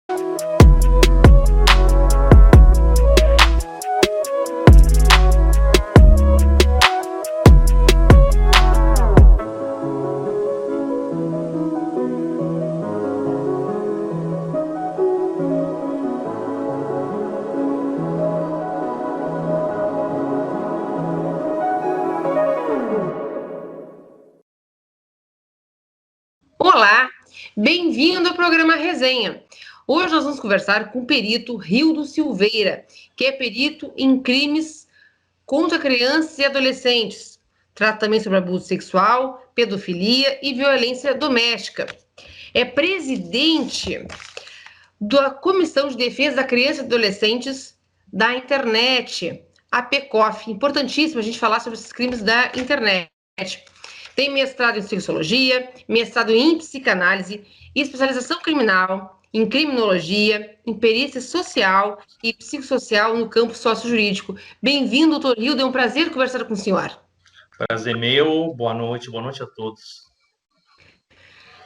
Olá, bem-vindo ao programa Resenha. Hoje nós vamos conversar com o perito Rildo Silveira, que é perito em crimes contra crianças e adolescentes. Trata também sobre abuso sexual, pedofilia e violência doméstica. É presidente da Comissão de Defesa da Criança e Adolescentes da Internet, a PECOF. Importantíssimo a gente falar sobre esses crimes da internet. Tem mestrado em Sexologia, mestrado em Psicanálise, especialização criminal, em Criminologia, em Perícia Social e Psicossocial no campo sócio-jurídico. Bem-vindo, doutor Rildo, é um prazer conversar com o senhor. Prazer meu, boa noite a todos.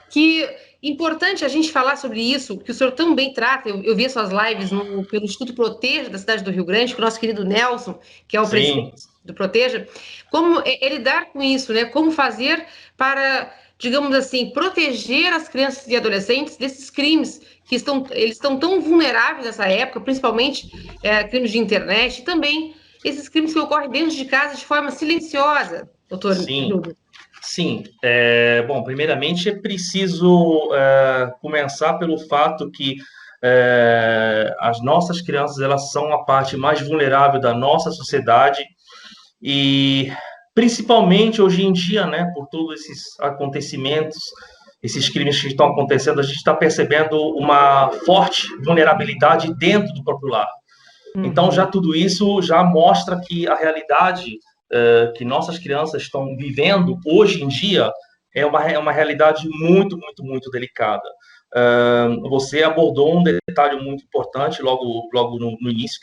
Que importante a gente falar sobre isso, que o senhor também trata, eu vi suas lives pelo Instituto Proteja da cidade do Rio Grande, com o nosso querido Nelson, que é o presidente do Proteja, como é lidar com isso, né? Como fazer para, digamos assim, proteger as crianças e adolescentes desses crimes que eles estão tão vulneráveis nessa época, principalmente crimes de internet, e também esses crimes que ocorrem dentro de casa de forma silenciosa, doutor Rildo. Sim, bom, primeiramente é preciso começar pelo fato que as nossas crianças, elas são a parte mais vulnerável da nossa sociedade e principalmente hoje em dia, né, por todos esses acontecimentos, esses crimes que estão acontecendo, a gente está percebendo uma forte vulnerabilidade dentro do próprio lar. Então, já tudo isso já mostra que a realidade que nossas crianças estão vivendo hoje em dia é uma realidade muito, muito, muito delicada. Você abordou um detalhe muito importante logo no início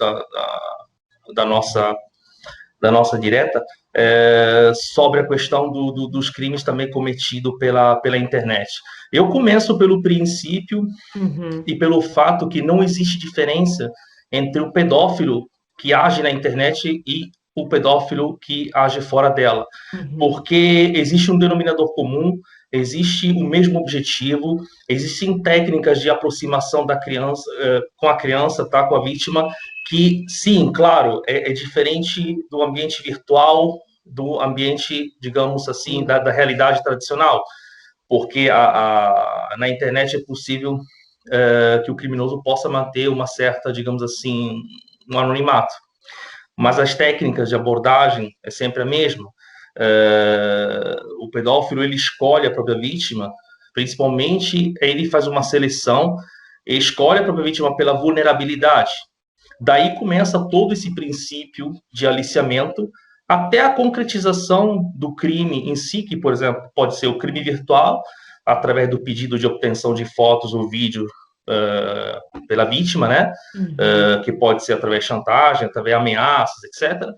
da nossa direta, sobre a questão dos crimes também cometidos pela internet. Eu começo pelo princípio e pelo fato que não existe diferença entre o pedófilo que age na internet e o pedófilo que age fora dela. Porque existe um denominador comum, existe o mesmo objetivo, existem técnicas de aproximação da criança com a criança, tá, com a vítima, que, sim, claro, é diferente do ambiente virtual, do ambiente, digamos assim, da realidade tradicional. Porque na internet é possível que o criminoso possa manter uma certa, digamos assim, um anonimato. Mas as técnicas de abordagem é sempre a mesma. O pedófilo, ele escolhe a própria vítima, principalmente ele faz uma seleção e escolhe a própria vítima pela vulnerabilidade. Daí começa todo esse princípio de aliciamento até a concretização do crime em si, que, por exemplo, pode ser o crime virtual, através do pedido de obtenção de fotos ou vídeo pela vítima, né? Que pode ser através de chantagem, através de ameaças, etc.,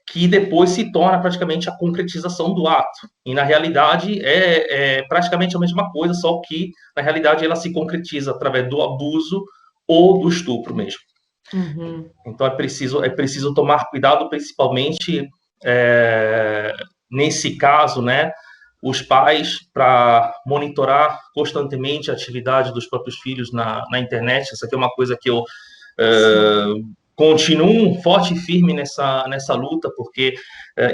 que depois se torna praticamente a concretização do ato. E, na realidade, é praticamente a mesma coisa, só que, na realidade, ela se concretiza através do abuso ou do estupro mesmo. Então, é preciso tomar cuidado, principalmente nesse caso, né, os pais, para monitorar constantemente a atividade dos próprios filhos na internet. Essa aqui é uma coisa que eu continuo forte e firme nessa luta, porque,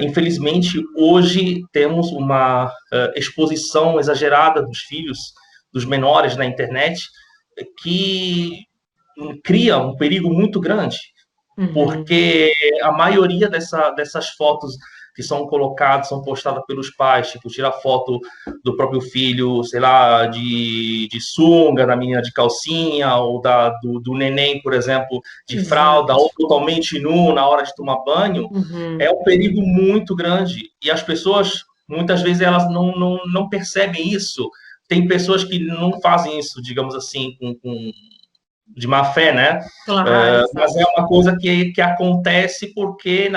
infelizmente, hoje temos uma exposição exagerada dos filhos, dos menores na internet, que cria um perigo muito grande, porque a maioria dessas fotos que são colocadas, são postadas pelos pais, tipo, tira foto do próprio filho, sei lá, de sunga, da menina de calcinha, ou do neném, por exemplo, de fralda, ou totalmente nu na hora de tomar banho, é um perigo muito grande. E as pessoas, muitas vezes, elas não percebem isso. Tem pessoas que não fazem isso, digamos assim, de má fé, né? Claro, Mas é uma coisa que acontece porque,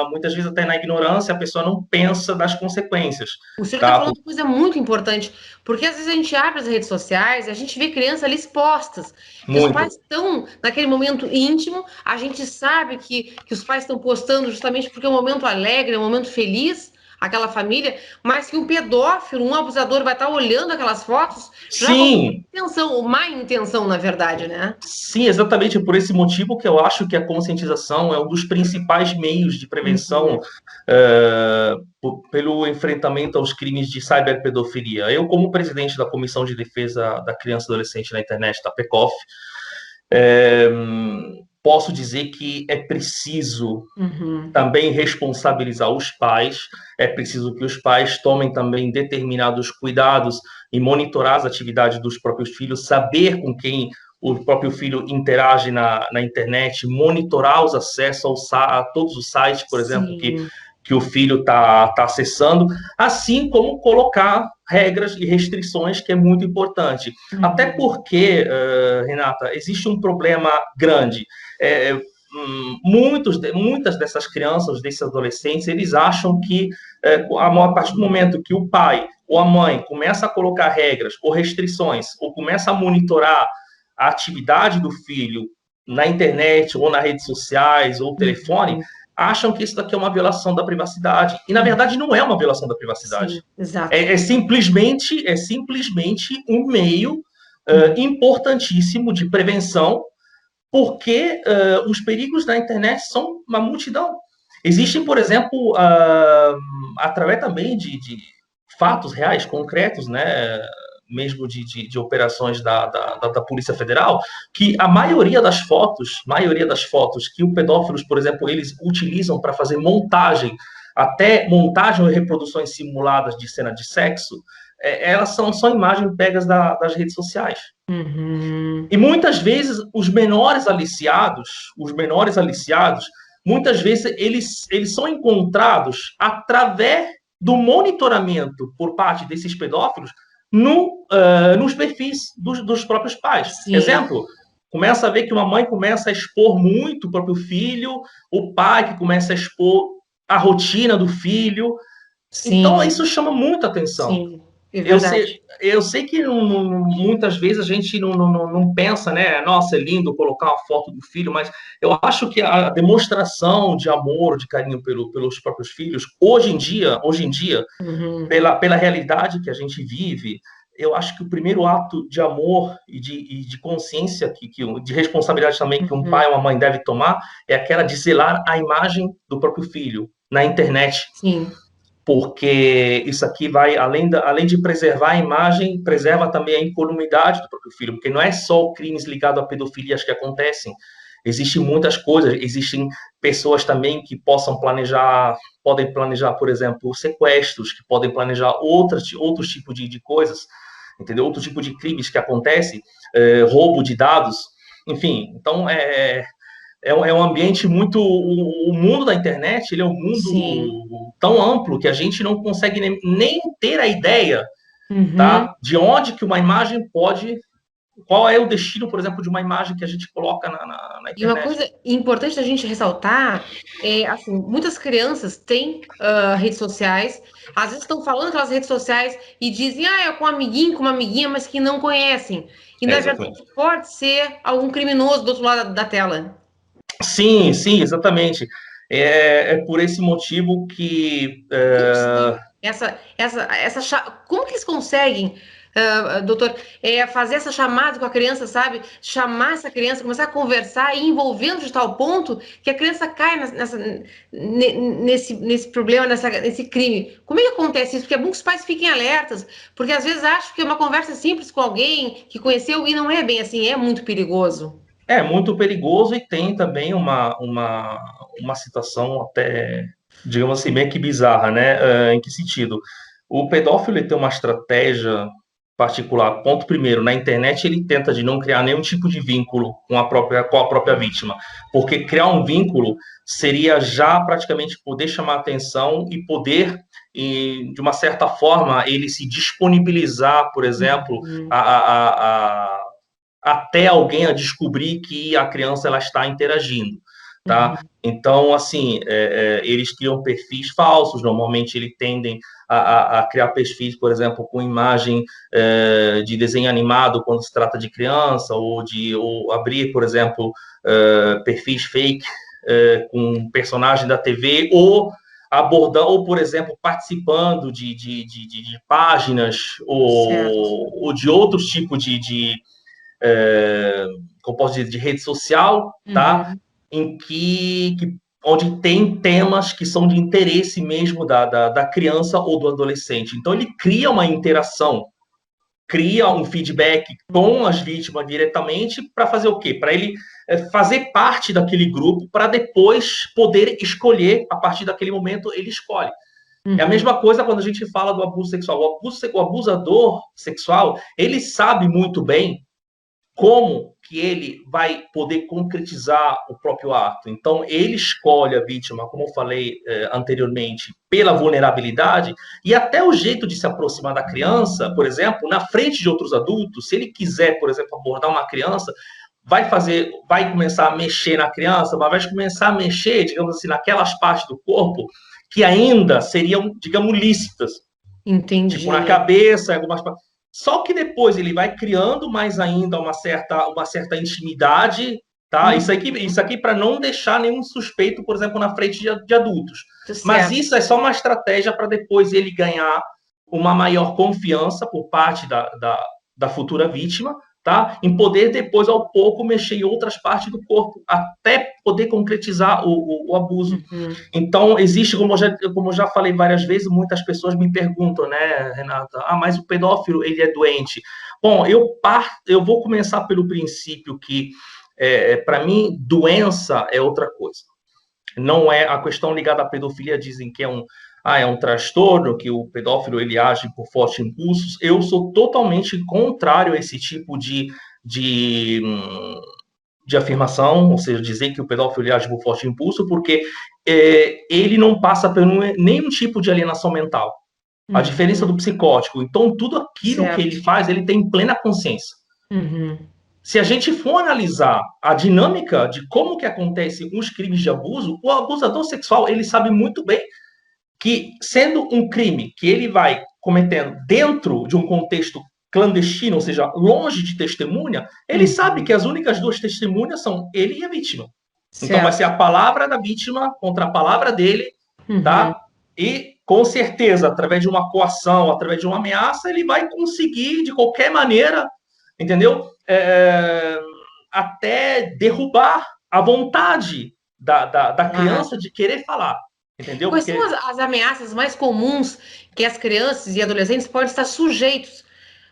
muitas vezes, até na ignorância, a pessoa não pensa das consequências. o senhor está Tá? falando uma coisa muito importante, porque às vezes a gente abre as redes sociais e a gente vê crianças ali expostas, que os pais Muito. estão naquele momento íntimo, a gente sabe que os pais estão postando justamente porque é um momento alegre, é um momento feliz, aquela família, mas que um pedófilo, um abusador vai estar olhando aquelas fotos já com Sim, intenção, ou má intenção, na verdade, né? sim, exatamente por esse motivo que eu acho que a conscientização é um dos principais meios de prevenção Uhum. pelo enfrentamento aos crimes de cyberpedofilia. Eu, como presidente da Comissão de Defesa da Criança e Adolescente na Internet, da PECOF, posso dizer que é preciso Uhum. também responsabilizar os pais, é preciso que os pais tomem também determinados cuidados e monitorar as atividades dos próprios filhos, saber com quem o próprio filho interage na internet, monitorar os acessos a todos os sites, por exemplo, Sim. que o filho está acessando, assim como colocar regras e restrições, que é muito importante. Até Uhum. porque, Renata, existe um problema grande. Muitas dessas crianças, desses adolescentes, eles acham que a partir do momento que o pai ou a mãe começa a colocar regras ou restrições, ou começa a monitorar a atividade do filho na internet, ou nas redes sociais, ou telefone, Uhum. acham que isso daqui é uma violação da privacidade. E, na verdade, não é uma violação da privacidade. Sim, exato. É simplesmente um meio importantíssimo de prevenção, porque os perigos da internet são uma multidão. Existem, por exemplo, através também de fatos reais, concretos, né, mesmo de operações da Polícia Federal, que a maioria das fotos que os pedófilos, por exemplo, eles utilizam para fazer montagem, até montagem ou reproduções simuladas de cena de sexo, elas são só imagens pegas das redes sociais. Uhum. E muitas vezes os menores aliciados, muitas vezes eles são encontrados através do monitoramento por parte desses pedófilos nos perfis dos próprios pais. Sim, Exemplo, começa a ver que uma mãe começa a expor muito o próprio filho, o pai que começa a expor a rotina do filho. Então, sim, isso chama muita atenção. sim, é Eu sei, verdade. eu sei que muitas vezes a gente não pensa, né? Nossa, é lindo colocar uma foto do filho, mas eu acho que a demonstração de amor, de carinho pelos próprios filhos, hoje em dia, Uhum. pela realidade que a gente vive, eu acho que o primeiro ato de amor e de consciência, de responsabilidade também que um Uhum. pai ou uma mãe deve tomar, é aquela de zelar a imagem do próprio filho na internet, Sim, porque isso aqui vai, além de preservar a imagem, preserva também a incolumidade do próprio filho, porque não é só crimes ligados a pedofilias que acontecem, existem muitas coisas, existem pessoas também que podem planejar, por exemplo, sequestros, que podem planejar outros tipos de coisas, entendeu? Outro tipo de crimes que acontecem, roubo de dados, enfim, então é um ambiente muito. O mundo da internet ele é um sim. mundo tão amplo que a gente não consegue nem ter a ideia, Uhum. tá? De onde que uma imagem pode. Qual é o destino, por exemplo, de uma imagem que a gente coloca na E uma internet. coisa importante da gente ressaltar é, assim, muitas crianças têm redes sociais, às vezes estão falando aquelas redes sociais e dizem, ah, é com um amiguinho, com uma amiguinha, mas que não conhecem. E É, na exatamente. verdade pode ser algum criminoso do outro lado da tela. Sim, sim, exatamente. É por esse motivo que. Como que se dá como que eles conseguem, doutor, fazer essa chamada com a criança, sabe? Chamar essa criança, começar a conversar e envolvendo de tal ponto que a criança cai nesse problema, nesse crime. Como é que acontece isso? Porque é bom que os pais fiquem alertas, porque às vezes acham que é uma conversa simples com alguém que conheceu e não é bem assim, é muito perigoso. É muito perigoso e tem também uma situação até, digamos assim, meio que bizarra, né? Em que sentido? O pedófilo ele tem uma estratégia particular. Ponto primeiro, na internet ele tenta de não criar nenhum tipo de vínculo com a própria vítima, porque criar um vínculo seria já praticamente poder chamar atenção e poder, de uma certa forma, ele se disponibilizar, por exemplo, Uhum. a até alguém a descobrir que a criança ela está interagindo, tá? Então, assim, eles criam perfis falsos, normalmente eles tendem a criar perfis, por exemplo, com imagem de desenho animado quando se trata de criança, ou abrir, por exemplo, perfis fake com personagem da TV, ou abordando, ou, por exemplo, participando de páginas ou de outros tipos como posso dizer, de rede social, tá? Em onde tem temas que são de interesse mesmo da criança ou do adolescente. Então, ele cria uma interação, cria um feedback com as vítimas diretamente para fazer o quê? Para ele fazer parte daquele grupo, para depois poder escolher, a partir daquele momento, ele escolhe. É a mesma coisa quando a gente fala do abuso sexual. O abusador sexual, ele sabe muito bem como que ele vai poder concretizar o próprio ato. Então, ele escolhe a vítima, como eu falei anteriormente, pela vulnerabilidade e até o jeito de se aproximar da criança, por exemplo, na frente de outros adultos. Se ele quiser, por exemplo, abordar uma criança, vai começar a mexer na criança, mas vai começar a mexer, digamos assim, naquelas partes do corpo que ainda seriam, digamos, lícitas. Entendi. Tipo, na cabeça, algumas partes. Só que depois ele vai criando mais ainda uma certa intimidade, tá? Isso aqui para não deixar nenhum suspeito, por exemplo, na frente de adultos. Mas isso é só uma estratégia para depois ele ganhar uma maior confiança por parte da futura vítima, tá? Em poder depois, ao pouco, mexer em outras partes do corpo, até poder concretizar o abuso. Então, existe, como eu já falei várias vezes, muitas pessoas me perguntam, né, Renata, mas o pedófilo, ele é doente. Bom, eu vou começar pelo princípio que, para mim, doença é outra coisa. Não é a questão ligada à pedofilia, dizem que é um transtorno, que o pedófilo ele age por fortes impulsos. Eu sou totalmente contrário a esse tipo de afirmação, ou seja, dizer que o pedófilo ele age por forte impulso, porque ele não passa por nenhum tipo de alienação mental. A diferença do psicótico. Então, tudo aquilo que ele faz, ele tem plena consciência. Se a gente for analisar a dinâmica de como que acontecem os crimes de abuso, o abusador sexual, ele sabe muito bem que, sendo um crime que ele vai cometendo dentro de um contexto clandestino, ou seja, longe de testemunha, ele sabe que as únicas duas testemunhas são ele e a vítima. Certo. Então vai ser a palavra da vítima contra a palavra dele, tá? E, com certeza, através de uma coação, através de uma ameaça, ele vai conseguir, de qualquer maneira, entendeu? Até derrubar a vontade da criança de querer falar. Entendeu? Quais são as ameaças mais comuns que as crianças e adolescentes podem estar sujeitos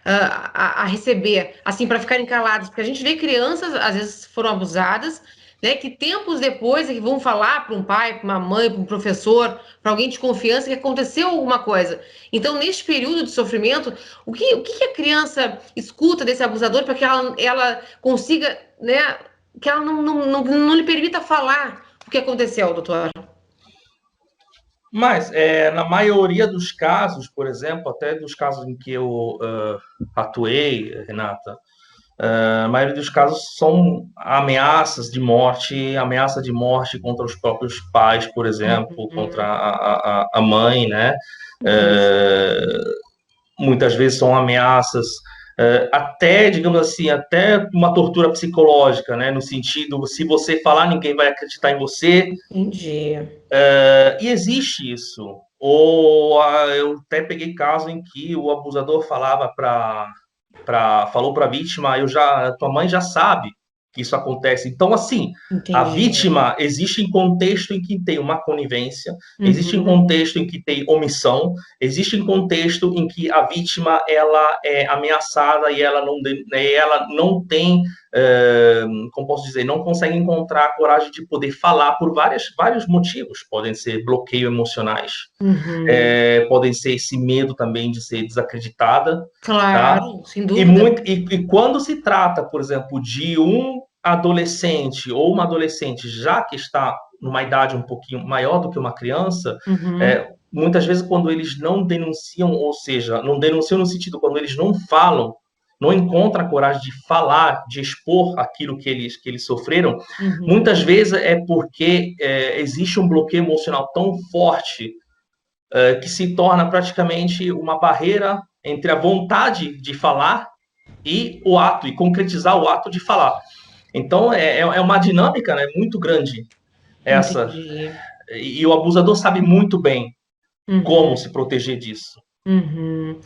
a receber, assim, para ficarem calados? Porque a gente vê crianças, às vezes, foram abusadas, né, que tempos depois é que vão falar para um pai, para uma mãe, para um professor, para alguém de confiança que aconteceu alguma coisa. Então, neste período de sofrimento, o que a criança escuta desse abusador para que ela consiga, né, que ela não lhe permita falar o que aconteceu, doutora? Mas, na maioria dos casos, por exemplo, até dos casos em que eu atuei, Renata, a maioria dos casos são ameaça de morte contra os próprios pais, por exemplo, contra a mãe, né? Muitas vezes são ameaças até, digamos assim, até uma tortura psicológica, né? No sentido, se você falar, ninguém vai acreditar em você. Entendi. E existe isso. Ou eu até peguei caso em que o abusador falava falou para a vítima, tua mãe já sabe que isso acontece. Então, assim, a vítima existe em contexto em que tem uma conivência, existe em contexto em que tem omissão, existe em contexto em que a vítima ela é ameaçada e ela não tem, como posso dizer, não consegue encontrar a coragem de poder falar por vários motivos. Podem ser bloqueios emocionais, podem ser esse medo também de ser desacreditada. Claro, tá? sem dúvida. E quando se trata, por exemplo, de um adolescente ou uma adolescente já que está numa idade um pouquinho maior do que uma criança, muitas vezes quando eles não denunciam, ou seja, não denunciam no sentido quando eles não falam, não encontram a coragem de falar, de expor aquilo que eles sofreram, muitas vezes é porque existe um bloqueio emocional tão forte que se torna praticamente uma barreira entre a vontade de falar e o ato, e concretizar o ato de falar. Então, é uma dinâmica, né, muito grande essa. Entendi. E o abusador sabe muito bem como Uhum. se proteger disso. Uhum.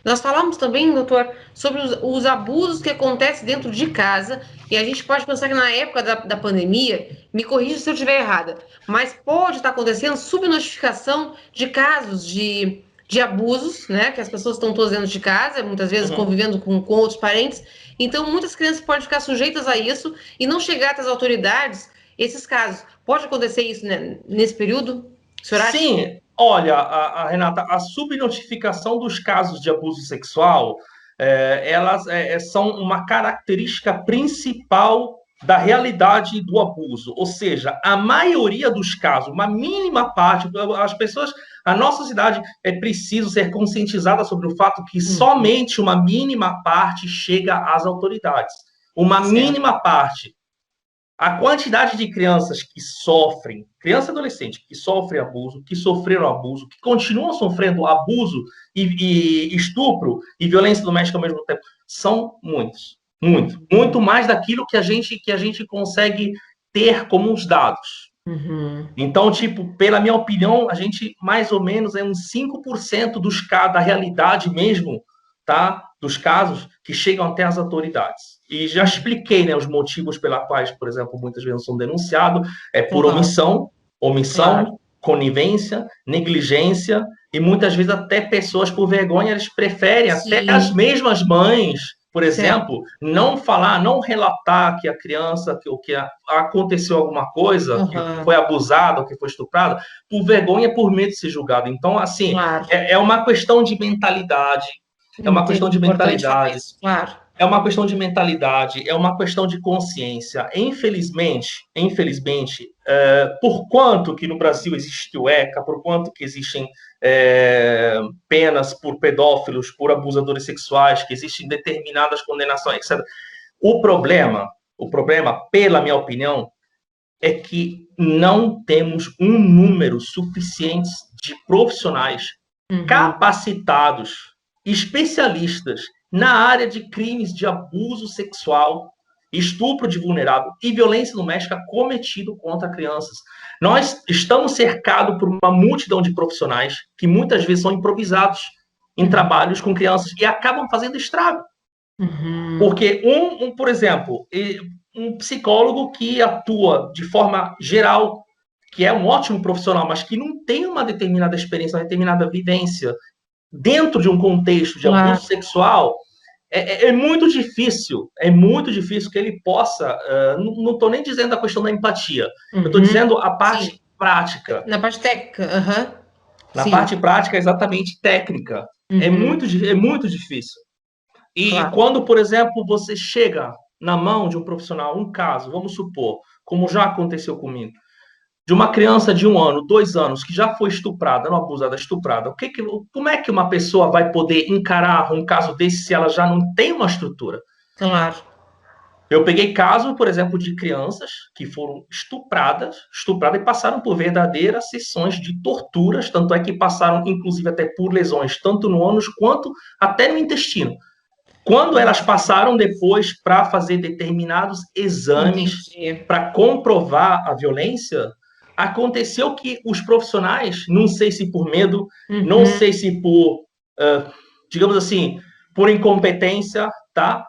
Nós falamos também, doutor, sobre os abusos que acontecem dentro de casa, e a gente pode pensar que na época da pandemia, me corrija se eu estiver errada, mas pode estar acontecendo subnotificação de casos de abusos, né? Que as pessoas estão todas dentro de casa, muitas vezes Uhum. convivendo com outros parentes, então muitas crianças podem ficar sujeitas a isso e não chegar até as autoridades esses casos. Pode acontecer isso, né, nesse período? O senhor acha? Sim, olha, Renata, a subnotificação dos casos de abuso sexual, elas são uma característica principal da realidade do abuso. Ou seja, a maioria dos casos, uma mínima parte, as pessoas, a nossa sociedade é preciso ser conscientizada sobre o fato que Uhum. somente uma mínima parte chega às autoridades. Uma Certo. mínima parte. A quantidade de crianças que sofrem, criança e adolescente, que sofrem abuso, que sofreram abuso, que continuam sofrendo abuso e estupro e violência doméstica ao mesmo tempo, são muitos. Muito. Muito Uhum. mais daquilo que a gente consegue ter como os dados. Uhum. Então, tipo, pela minha opinião, a gente mais ou menos é uns 5% da realidade mesmo, tá? Dos casos que chegam até as autoridades. E já expliquei, né, os motivos pelos quais, por exemplo, muitas vezes não são denunciados, é por Claro, claro. conivência, negligência e muitas vezes até pessoas por vergonha, eles preferem, até as Sim, mesmas mães, por certo. exemplo, não falar, não relatar que a criança, aconteceu alguma coisa, que foi Aham, abusada ou que foi estuprada, por vergonha, por medo de ser julgado. Então, assim, claro. é uma questão de mentalidade, é uma questão Entendi. de Importante falar mentalidade, isso, claro. é uma questão de mentalidade, é uma questão de consciência. Infelizmente, por quanto que no Brasil existe o ECA, por quanto que existem penas por pedófilos, por abusadores sexuais, que existem determinadas condenações, etc. O problema, pela minha opinião, é que não temos um número suficiente de profissionais Uhum. capacitados, especialistas na área de crimes de abuso sexual, estupro de vulnerável e violência doméstica cometido contra crianças. Nós estamos cercados por uma multidão de profissionais que muitas vezes são improvisados em Uhum. trabalhos com crianças e acabam fazendo estrago. Uhum. Porque, por exemplo, um psicólogo que atua de forma geral, que é um ótimo profissional, mas que não tem uma determinada experiência, uma determinada vivência dentro de um contexto de abuso Claro. sexual, é muito difícil que ele possa, não estou nem dizendo a questão da empatia, eu estou Uhum. dizendo a Sim. parte prática. Na parte técnica. Aham. Na Sim. parte prática, é exatamente técnica. Uhum. É muito difícil. E Claro. quando, por exemplo, você chega na mão de um profissional, um caso, vamos supor, como já aconteceu comigo, de uma criança de 1 ano, 2 anos, que já foi estuprada, não abusada, estuprada, como é que uma pessoa vai poder encarar um caso desse se ela já não tem uma estrutura? Claro. Eu peguei caso, por exemplo, de crianças que foram estupradas e passaram por verdadeiras sessões de torturas, tanto é que passaram, inclusive, até por lesões, tanto no ânus quanto até no intestino. Quando elas passaram depois para fazer determinados exames Entendi. para comprovar a violência, aconteceu que os profissionais, não sei se por medo, não Uhum. sei se por, digamos assim, por incompetência, tá?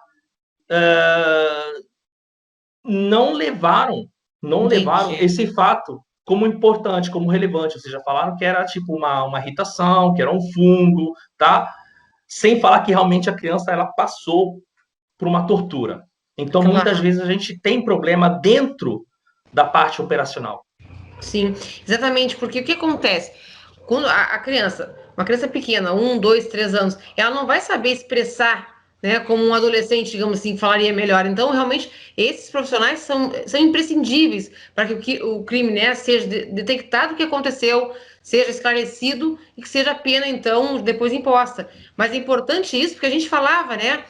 Não levaram, não levaram Entendi. esse fato como importante, como relevante. Ou seja, falaram que era tipo uma irritação, que era um fungo, tá? Sem falar que realmente a criança ela passou por uma tortura. Então, muitas Claro. vezes a gente tem problema dentro da parte operacional. Sim, exatamente, porque o que acontece? Quando a criança, uma criança pequena, 1, 2, 3 anos, ela não vai saber expressar, né, como um adolescente, digamos assim, falaria melhor. Então, realmente, esses profissionais são imprescindíveis para que o crime, né, seja detectado o que aconteceu, seja esclarecido e que seja a pena, então, depois imposta. Mas é importante isso, porque a gente falava, né?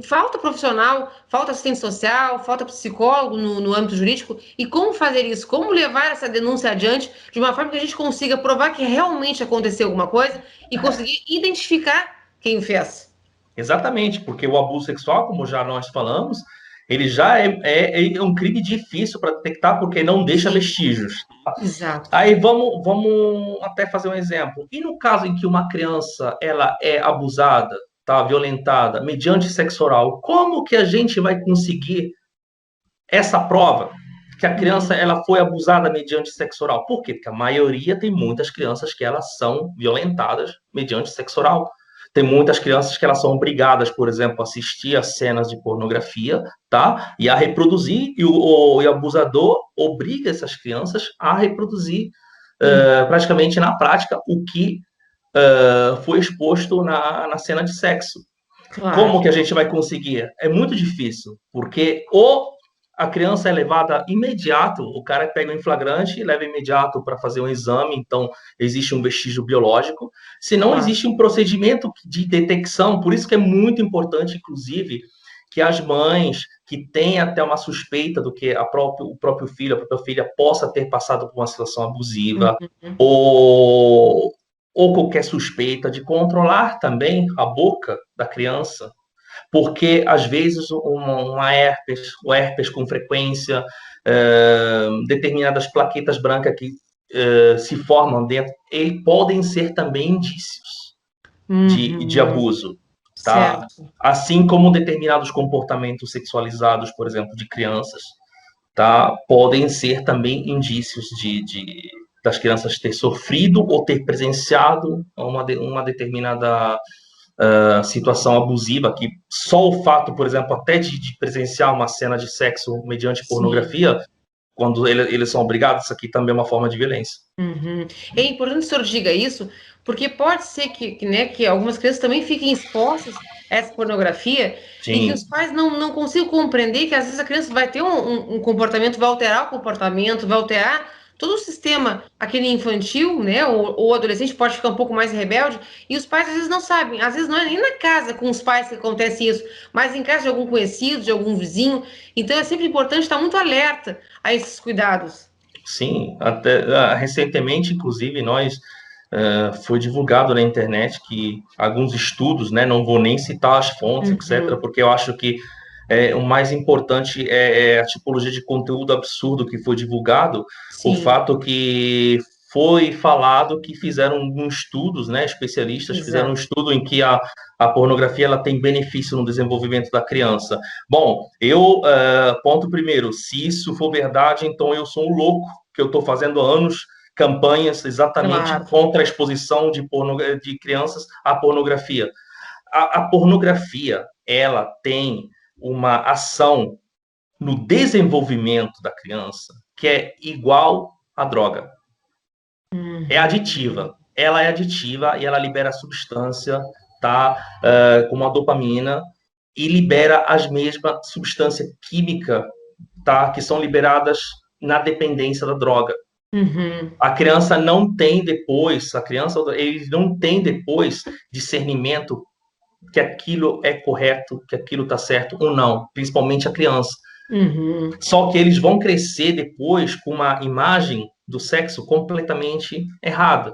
Falta profissional, falta assistente social, falta psicólogo no âmbito jurídico. E como fazer isso? Como levar essa denúncia adiante de uma forma que a gente consiga provar que realmente aconteceu alguma coisa e conseguir identificar quem fez? Exatamente, porque o abuso sexual, como já nós falamos, ele já é um crime difícil para detectar porque não deixa Sim, vestígios. exato. Aí vamos até fazer um exemplo. E no caso em que uma criança ela é abusada, tá, violentada, mediante sexo oral, como que a gente vai conseguir essa prova que a criança Uhum. ela foi abusada mediante sexo oral? Por quê? Porque a maioria tem muitas crianças que elas são violentadas mediante sexo oral. Tem muitas crianças que elas são obrigadas, por exemplo, a assistir a cenas de pornografia, tá? E a reproduzir, e o abusador obriga essas crianças a reproduzir Uhum. praticamente na prática o que foi exposto na cena de sexo. Claro. Como que a gente vai conseguir? É muito difícil, porque ou a criança é levada imediato, o cara pega em flagrante e leva imediato para fazer um exame, então existe um vestígio biológico. Se não Claro. existe um procedimento de detecção, por isso que é muito importante, inclusive, que as mães que têm até uma suspeita do que o próprio filho, a própria filha possa ter passado por uma situação abusiva, Uhum. ou, ou qualquer suspeita de controlar também a boca da criança, porque às vezes uma herpes, o herpes com frequência, determinadas plaquetas brancas que se formam dentro, podem ser também indícios de Uhum. abuso, tá? Certo. Assim como determinados comportamentos sexualizados, por exemplo, de crianças, tá? Podem ser também indícios das crianças ter sofrido ou ter presenciado uma determinada situação abusiva, que só o fato, por exemplo, até de presenciar uma cena de sexo mediante Sim. pornografia, quando eles são obrigados, isso aqui também é uma forma de violência. Uhum. É importante que o senhor diga isso, porque pode ser né, que algumas crianças também fiquem expostas a essa pornografia e que os Sim, pais não consigam compreender que às vezes a criança vai ter um comportamento, vai alterar o comportamento, vai alterar todo o sistema, aquele infantil, né, ou adolescente pode ficar um pouco mais rebelde, e os pais às vezes não sabem, às vezes não é nem na casa com os pais que acontece isso, mas em casa de algum conhecido, de algum vizinho. Então é sempre importante estar muito alerta a esses cuidados. sim. Até, recentemente, inclusive, foi divulgado na internet que alguns estudos, né, não vou nem citar as fontes, etc., Uhum. porque eu acho que o mais importante é a tipologia de conteúdo absurdo que foi divulgado, o Sim. fato que foi falado que fizeram alguns estudos, né, especialistas fizeram um Exato. estudo em que a pornografia ela tem benefício no desenvolvimento da criança. Bom, ponto primeiro, se isso for verdade, então eu sou um louco, que eu estou fazendo há anos campanhas exatamente Claro. contra a exposição de crianças à pornografia. A pornografia, ela tem uma ação no desenvolvimento da criança que é igual à droga. É Uhum. aditiva. Ela é aditiva e ela libera substância, tá? Como a dopamina, e libera as mesmas substâncias químicas, tá? Que são liberadas na dependência da droga. Uhum. A criança não tem depois, eles não tem depois discernimento que aquilo é correto, que aquilo está certo ou não, principalmente a criança. Uhum. Só que eles vão crescer depois com uma imagem do sexo completamente errada.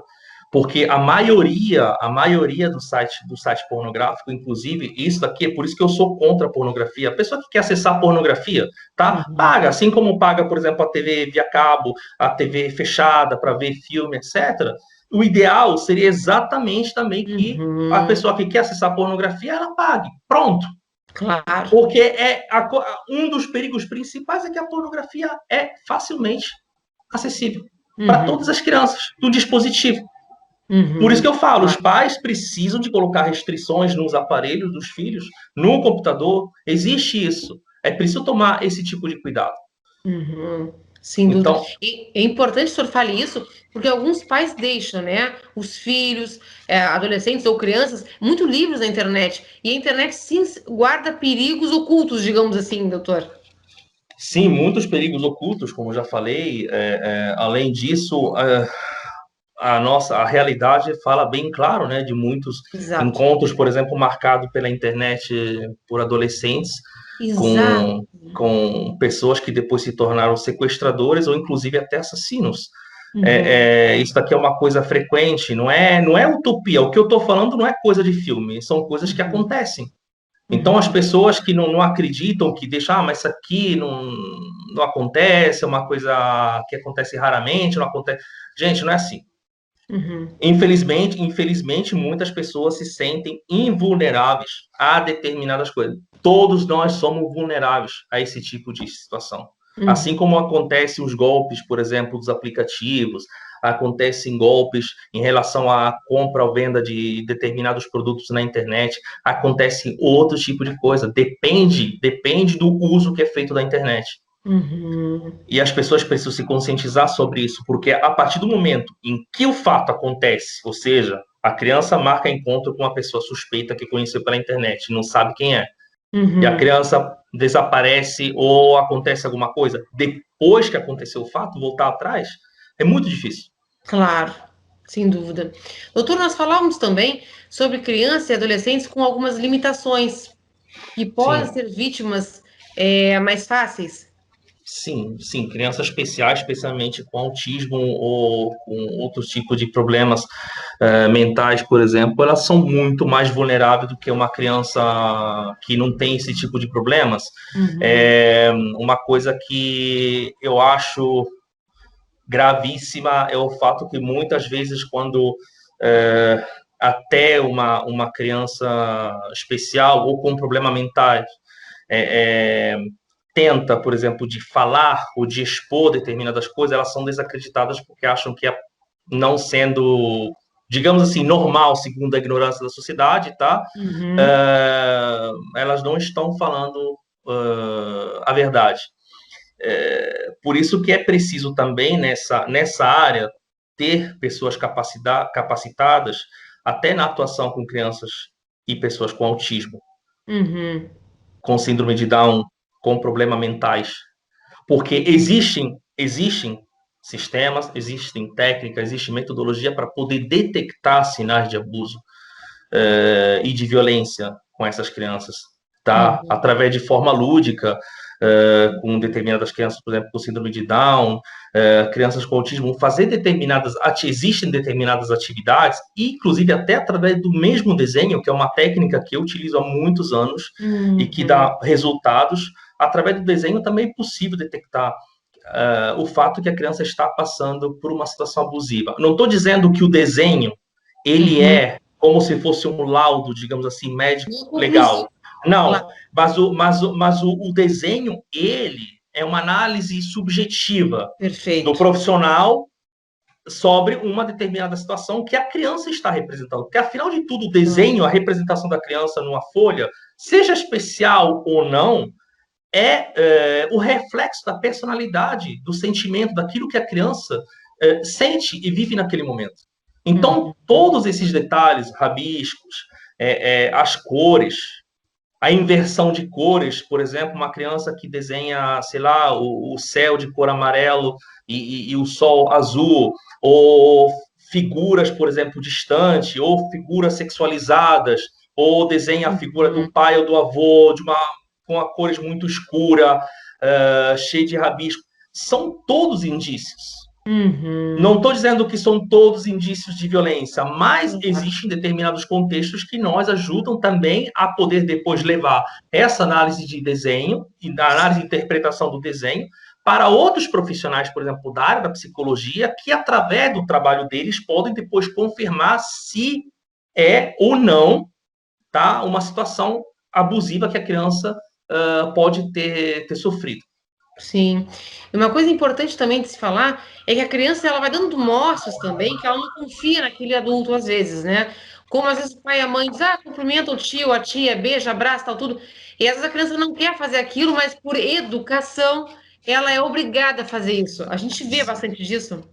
Porque a maioria do site pornográfico, inclusive, isso daqui, é por isso que eu sou contra a pornografia. A pessoa que quer acessar a pornografia, tá? Uhum. Paga, assim como paga, por exemplo, a TV via cabo, a TV fechada para ver filme, etc. O ideal seria exatamente também que a Uhum. pessoa que quer acessar a pornografia, ela pague. Pronto. Claro. Porque um dos perigos principais é que a pornografia é facilmente acessível para todas Uhum. as crianças do dispositivo. Por isso que Uhum. eu falo, os Claro. pais precisam de colocar restrições nos aparelhos dos filhos, no computador. Existe isso. É preciso tomar esse tipo de cuidado. Uhum. Sem dúvida. Então, E é importante que o senhor fale isso, porque alguns pais deixam, né, os filhos, adolescentes ou crianças, muito livres na internet. E a internet, sim, guarda perigos ocultos, digamos assim, doutor. sim, muitos perigos ocultos, como eu já falei. Além disso, a realidade fala bem claro, né, de muitos Exato. encontros, por exemplo, marcados pela internet por adolescentes Exato. com pessoas que depois se tornaram sequestradores ou inclusive até assassinos. Uhum. Isso daqui é uma coisa frequente, não é utopia. O que eu estou falando não é coisa de filme, são coisas que Uhum. acontecem. Então, as Uhum. pessoas que não acreditam, que deixam, mas isso aqui não acontece, é uma coisa que acontece raramente, não acontece. Gente, não é assim. Uhum. Infelizmente, muitas pessoas se sentem invulneráveis a determinadas coisas. Todos nós somos vulneráveis a esse tipo de situação. Assim Uhum. como acontece os golpes, por exemplo, dos aplicativos, acontecem golpes em relação à compra ou venda de determinados produtos na internet, acontece outro tipo de coisa. Depende do uso que é feito da internet. Uhum. E as pessoas precisam se conscientizar sobre isso, porque a partir do momento em que o fato acontece, ou seja, a criança marca encontro com uma pessoa suspeita que conheceu pela internet, não sabe quem é, e a Uhum. criança desaparece ou acontece alguma coisa, depois que aconteceu o fato, voltar atrás, é muito difícil. Claro, sem dúvida. Doutor, nós falávamos também sobre crianças e adolescentes com algumas limitações que podem Sim, ser vítimas mais fáceis. sim, crianças especiais, especialmente com autismo ou com outros tipos de problemas mentais, por exemplo, elas são muito mais vulneráveis do que uma criança que não tem esse tipo de problemas. Uhum. É, uma coisa que eu acho gravíssima é o fato que muitas vezes quando até uma criança especial ou com problema mental é, é, tenta, por exemplo, de falar ou de expor determinadas coisas, elas são desacreditadas porque acham que não sendo, digamos assim, normal, segundo a ignorância da sociedade, tá? Uhum. Elas não estão falando a verdade. Por isso que é preciso também nessa área ter pessoas capacitadas até na atuação com crianças e pessoas com autismo, Uhum. com síndrome de Down, com problemas mentais, porque existem sistemas, existem técnicas, existe metodologia para poder detectar sinais de abuso e de violência com essas crianças, tá? Uhum. Através de forma lúdica, com determinadas crianças, por exemplo, com síndrome de Down, crianças com autismo, existem determinadas atividades, inclusive até através do mesmo desenho, que é uma técnica que eu utilizo há muitos anos e que Uhum. dá resultados. Através do desenho também é possível detectar o fato que a criança está passando por uma situação abusiva. Não estou dizendo que o desenho ele Uhum. é como se fosse um laudo, digamos assim, médico Não é legal. conclusivo, Não, claro. mas o desenho, ele é uma análise subjetiva do Perfeito. profissional sobre uma determinada situação que a criança está representando. Porque, afinal de tudo, o desenho, a representação da criança numa folha, seja especial ou não, é o reflexo da personalidade, do sentimento, daquilo que a criança sente e vive naquele momento. Então, Uhum. todos esses detalhes, rabiscos, as cores, a inversão de cores, por exemplo, uma criança que desenha, sei lá, o céu de cor amarelo e o sol azul, ou figuras, por exemplo, distantes, ou figuras sexualizadas, ou desenha a figura do Uhum. pai ou do avô com a cores muito escura, cheia de rabisco. São todos indícios. Não Uhum. estou dizendo que são todos indícios de violência, mas Claro. existem determinados contextos que nós ajudam também a poder depois levar essa análise de desenho e da análise de interpretação do desenho para outros profissionais, por exemplo, da área da psicologia, que através do trabalho deles podem depois confirmar se é ou não, tá, uma situação abusiva que a criança pode ter sofrido. Sim. E uma coisa importante também de se falar é que a criança ela vai dando mostras também que ela não confia naquele adulto às vezes, né? Como às vezes o pai e a mãe dizem, cumprimenta o tio, a tia, beija, abraça, tal, tudo. E às vezes a criança não quer fazer aquilo, mas por educação ela é obrigada a fazer isso. A gente vê bastante disso.